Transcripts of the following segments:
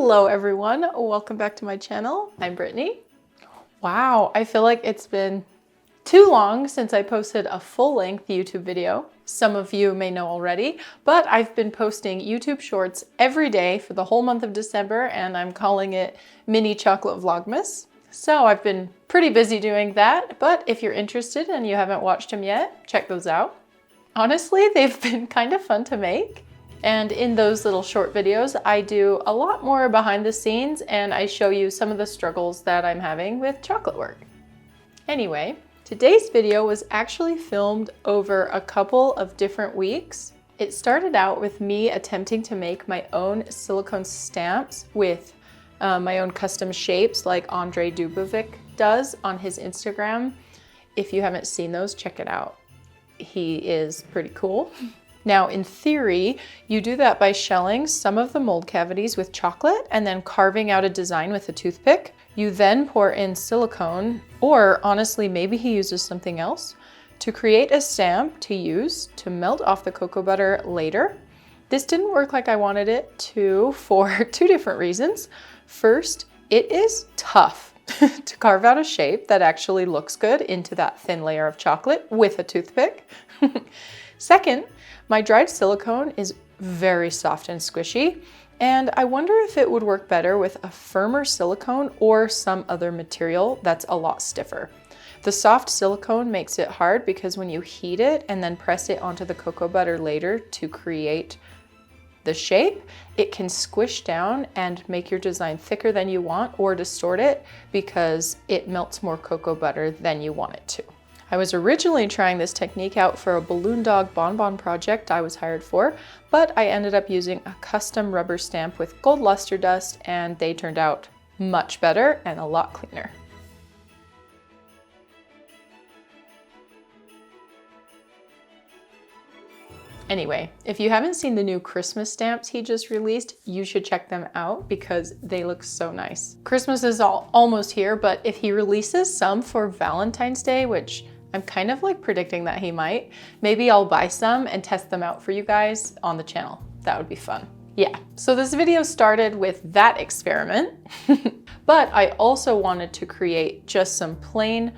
Hello everyone, welcome back to my channel. I'm Brittnee. Wow, I feel like it's been too long since I posted a full-length YouTube video. Some of you may know already, but I've been posting YouTube shorts every day for the whole month of December, and I'm calling it Mini Chocolate Vlogmas. So I've been pretty busy doing that, but if you're interested and you haven't watched them yet, check those out. Honestly, they've been kind of fun to make. And in those little short videos, I do a lot more behind the scenes and I show you some of the struggles that I'm having with chocolate work. Anyway, today's video was actually filmed over a couple of different weeks. It started out with me attempting to make my own silicone stamps with my own custom shapes like Andre Dubovic does on his Instagram. If you haven't seen those, check it out. He is pretty cool. Now, in theory, you do that by shelling some of the mold cavities with chocolate and then carving out a design with a toothpick. You then pour in silicone, or honestly, maybe he uses something else, to create a stamp to use to melt off the cocoa butter later. This didn't work like I wanted it to for two different reasons. First, it is tough to carve out a shape that actually looks good into that thin layer of chocolate with a toothpick. Second, my dried silicone is very soft and squishy, and I wonder if it would work better with a firmer silicone or some other material that's a lot stiffer. The soft silicone makes it hard because when you heat it and then press it onto the cocoa butter later to create the shape, it can squish down and make your design thicker than you want or distort it because it melts more cocoa butter than you want it to. I was originally trying this technique out for a balloon dog bonbon project I was hired for, but I ended up using a custom rubber stamp with gold luster dust, and they turned out much better and a lot cleaner. Anyway, if you haven't seen the new Christmas stamps he just released, you should check them out because they look so nice. Christmas is almost here, but if he releases some for Valentine's Day, which I'm kind of like predicting that he might, maybe I'll buy some and test them out for you guys on the channel. That would be fun. Yeah, so this video started with that experiment, but I also wanted to create just some plain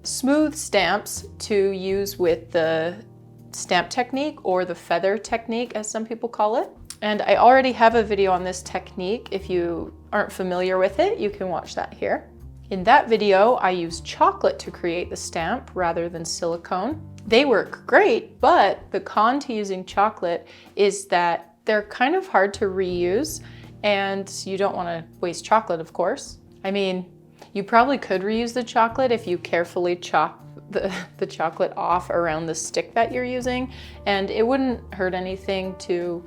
smooth stamps to use with the stamp technique, or the feather technique as some people call it. And I already have a video on this technique. If you aren't familiar with it, you can watch that here. In that video, I used chocolate to create the stamp rather than silicone. They work great, but the con to using chocolate is that they're kind of hard to reuse, and you don't want to waste chocolate, of course. I mean, you probably could reuse the chocolate if you carefully chop the chocolate off around the stick that you're using, and it wouldn't hurt anything to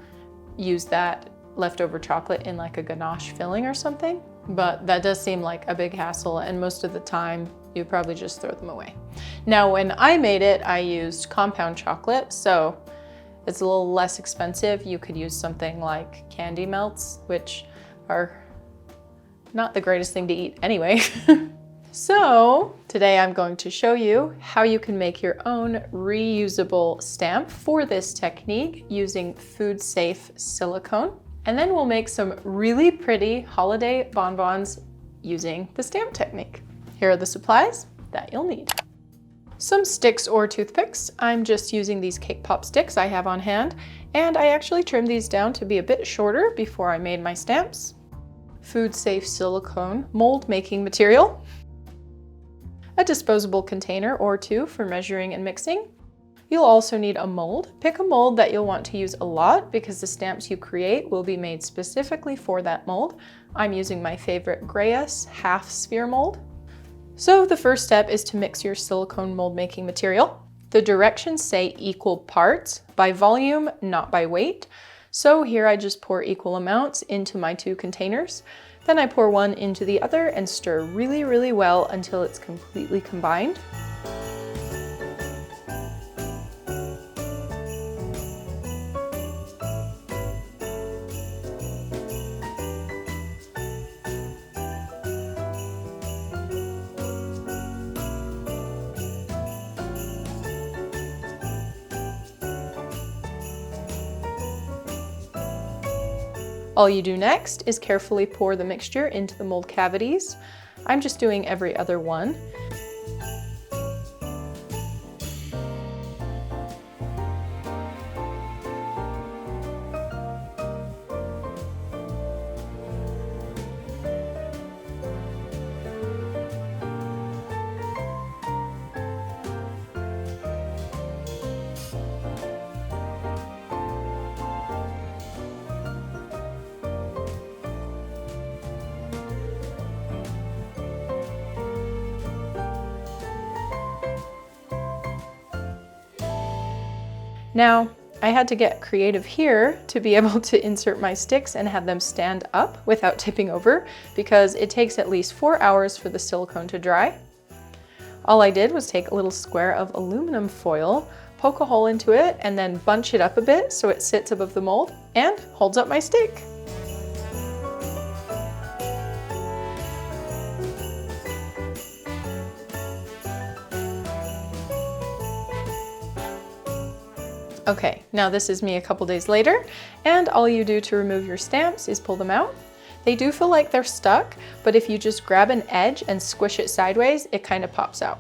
use that leftover chocolate in like a ganache filling or something, but that does seem like a big hassle, and most of the time you probably just throw them away. Now, when I made it, I used compound chocolate, so it's a little less expensive. You could use something like candy melts, which are not the greatest thing to eat anyway. So today I'm going to show you how you can make your own reusable stamp for this technique using food-safe silicone. And then we'll make some really pretty holiday bonbons using the stamp technique. Here are the supplies that you'll need. Some sticks or toothpicks. I'm just using these cake pop sticks I have on hand, and I actually trimmed these down to be a bit shorter before I made my stamps. Food-safe silicone mold making material. A disposable container or two for measuring and mixing. You'll also need a mold. Pick a mold that you'll want to use a lot because the stamps you create will be made specifically for that mold. I'm using my favorite Greyus half sphere mold. So the first step is to mix your silicone mold making material. The directions say equal parts by volume, not by weight. So here I just pour equal amounts into my two containers. Then I pour one into the other and stir really, really well until it's completely combined. All you do next is carefully pour the mixture into the mold cavities. I'm just doing every other one. Now, I had to get creative here to be able to insert my sticks and have them stand up without tipping over, because it takes at least 4 hours for the silicone to dry. All I did was take a little square of aluminum foil, poke a hole into it, and then bunch it up a bit so it sits above the mold and holds up my stick. Okay, now this is me a couple days later, and all you do to remove your stamps is pull them out. They do feel like they're stuck, but if you just grab an edge and squish it sideways, it kind of pops out.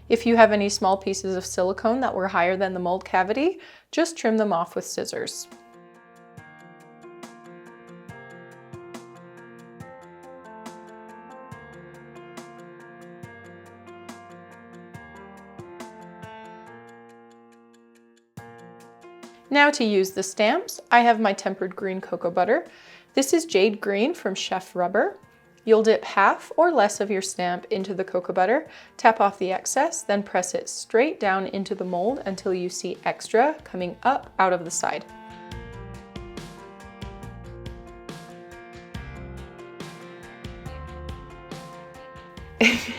If you have any small pieces of silicone that were higher than the mold cavity, just trim them off with scissors. Now to use the stamps, I have my tempered green cocoa butter. This is Jade Green from Chef Rubber. You'll dip half or less of your stamp into the cocoa butter, tap off the excess, then press it straight down into the mold until you see extra coming up out of the side.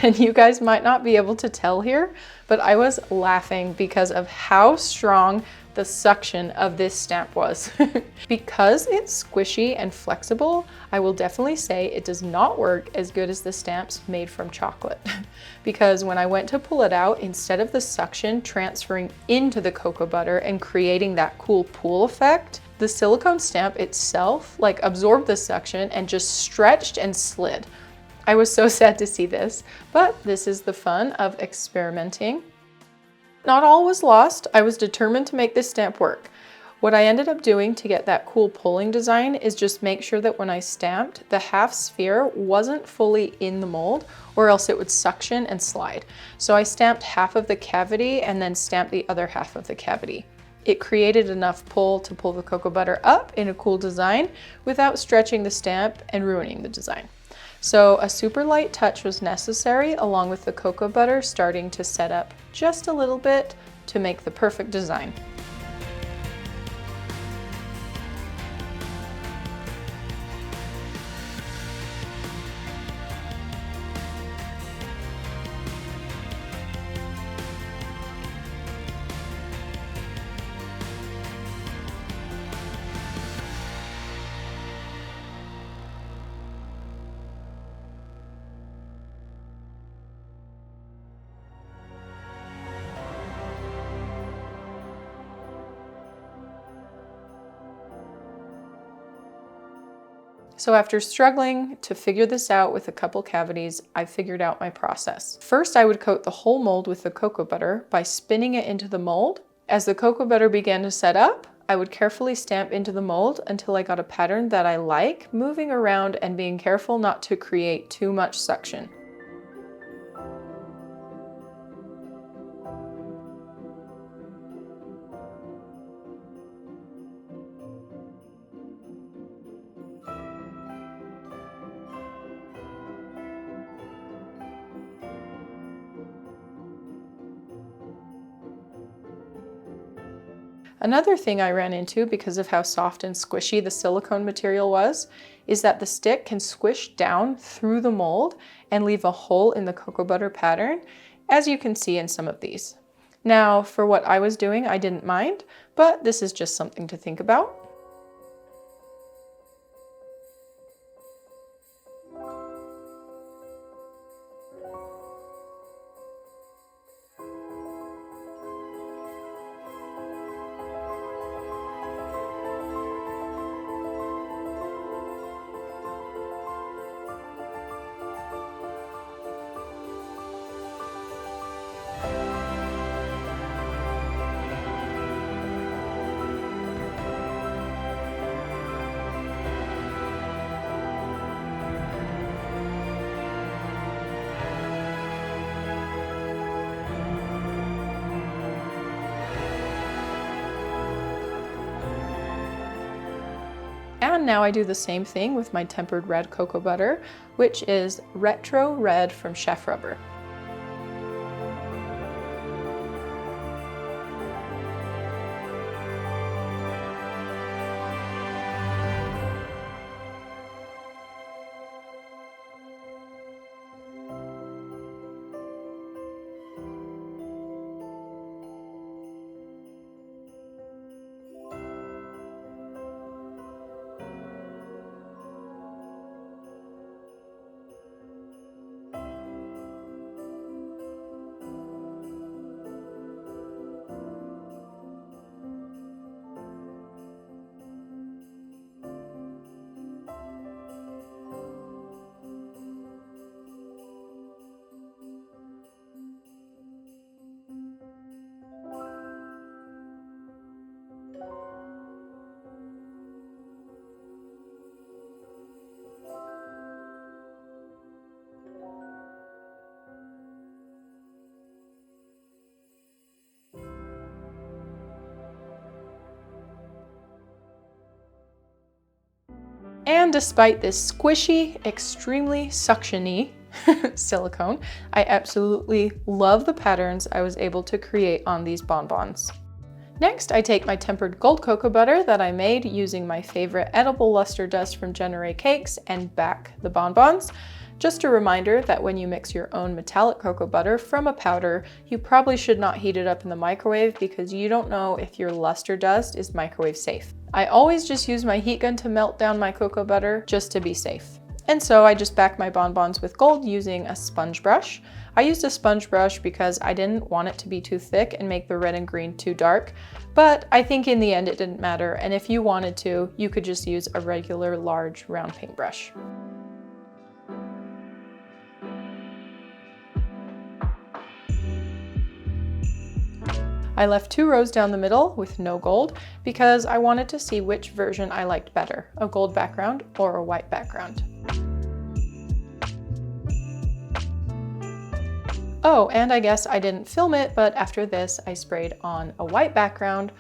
And you guys might not be able to tell here, but I was laughing because of how strong the suction of this stamp was. Because it's squishy and flexible, I will definitely say it does not work as good as the stamps made from chocolate. Because when I went to pull it out, instead of the suction transferring into the cocoa butter and creating that cool pool effect, the silicone stamp itself like absorbed the suction and just stretched and slid. I was so sad to see this, but this is the fun of experimenting. Not all was lost. I was determined to make this stamp work. What I ended up doing to get that cool pulling design is just make sure that when I stamped, the half sphere wasn't fully in the mold, or else it would suction and slide. So I stamped half of the cavity and then stamped the other half of the cavity. It created enough pull to pull the cocoa butter up in a cool design without stretching the stamp and ruining the design. So a super light touch was necessary, along with the cocoa butter starting to set up just a little bit to make the perfect design. So after struggling to figure this out with a couple cavities, I figured out my process. First, I would coat the whole mold with the cocoa butter by spinning it into the mold. As the cocoa butter began to set up, I would carefully stamp into the mold until I got a pattern that I like, moving around and being careful not to create too much suction. Another thing I ran into because of how soft and squishy the silicone material was, is that the stick can squish down through the mold and leave a hole in the cocoa butter pattern, as you can see in some of these. Now, for what I was doing, I didn't mind, but this is just something to think about. And now I do the same thing with my tempered red cocoa butter, which is Retro Red from Chef Rubber. And despite this squishy, extremely suction-y silicone, I absolutely love the patterns I was able to create on these bonbons. Next, I take my tempered gold cocoa butter that I made using my favorite edible luster dust from Genere Cakes and back the bonbons. Just a reminder that when you mix your own metallic cocoa butter from a powder, you probably should not heat it up in the microwave because you don't know if your luster dust is microwave safe. I always just use my heat gun to melt down my cocoa butter just to be safe. And so I just back my bonbons with gold using a sponge brush. I used a sponge brush because I didn't want it to be too thick and make the red and green too dark, but I think in the end it didn't matter, and if you wanted to, you could just use a regular large round paintbrush. I left 2 rows down the middle with no gold because I wanted to see which version I liked better, a gold background or a white background. Oh, and I guess I didn't film it, but after this I sprayed on a white background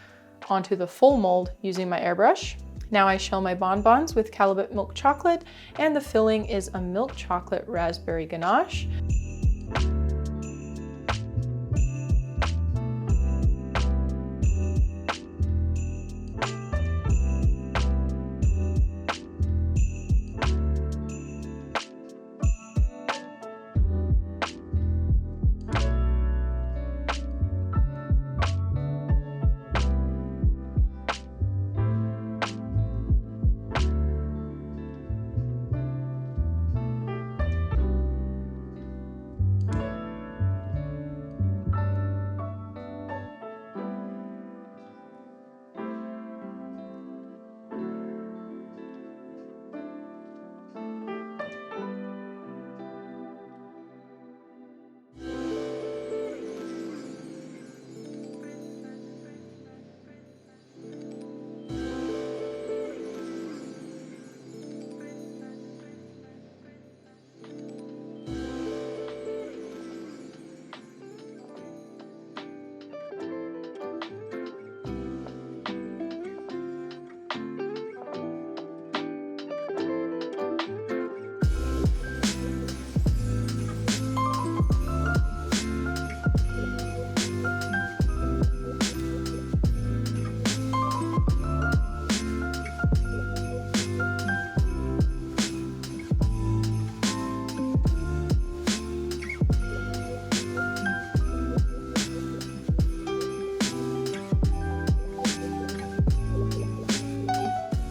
onto the full mold using my airbrush. Now I shell my bonbons with Calibut milk chocolate, and the filling is a milk chocolate raspberry ganache.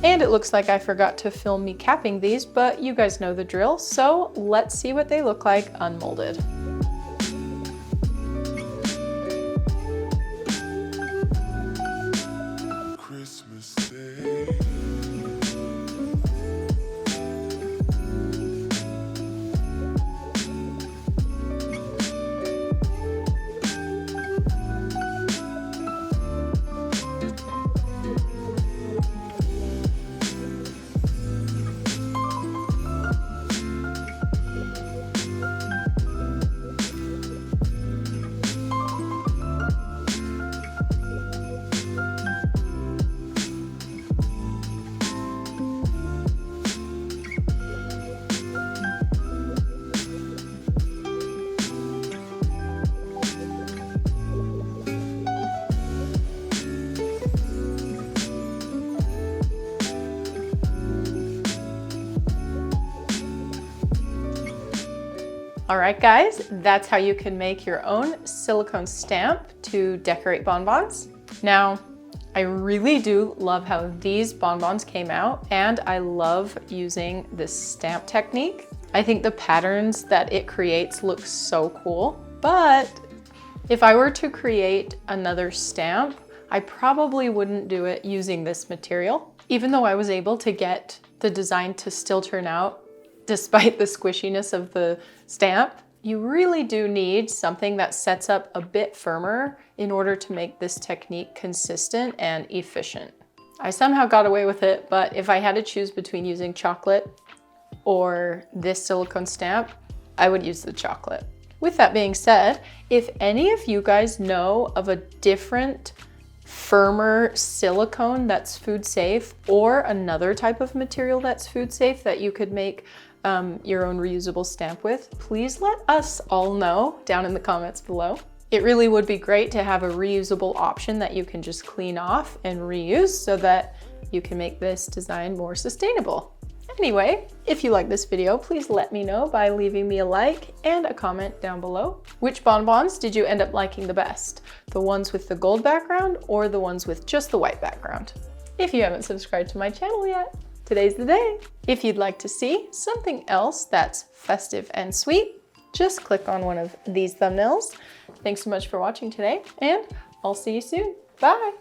And it looks like I forgot to film me capping these, but you guys know the drill, so let's see what they look like unmolded. Christmas Day. All right, guys, that's how you can make your own silicone stamp to decorate bonbons. Now, I really do love how these bonbons came out, and I love using this stamp technique. I think the patterns that it creates look so cool, but if I were to create another stamp, I probably wouldn't do it using this material. Even though I was able to get the design to still turn out despite the squishiness of the stamp, you really do need something that sets up a bit firmer in order to make this technique consistent and efficient. I somehow got away with it, but if I had to choose between using chocolate or this silicone stamp, I would use the chocolate. With that being said, if any of you guys know of a different, firmer silicone that's food safe, or another type of material that's food safe that you could make your own reusable stamp with, please let us all know down in the comments below. It really would be great to have a reusable option that you can just clean off and reuse so that you can make this design more sustainable. Anyway, if you like this video, please let me know by leaving me a like and a comment down below. Which bonbons did you end up liking the best? The ones with the gold background or the ones with just the white background? If you haven't subscribed to my channel yet, today's the day. If you'd like to see something else that's festive and sweet, just click on one of these thumbnails. Thanks so much for watching today, and I'll see you soon. Bye.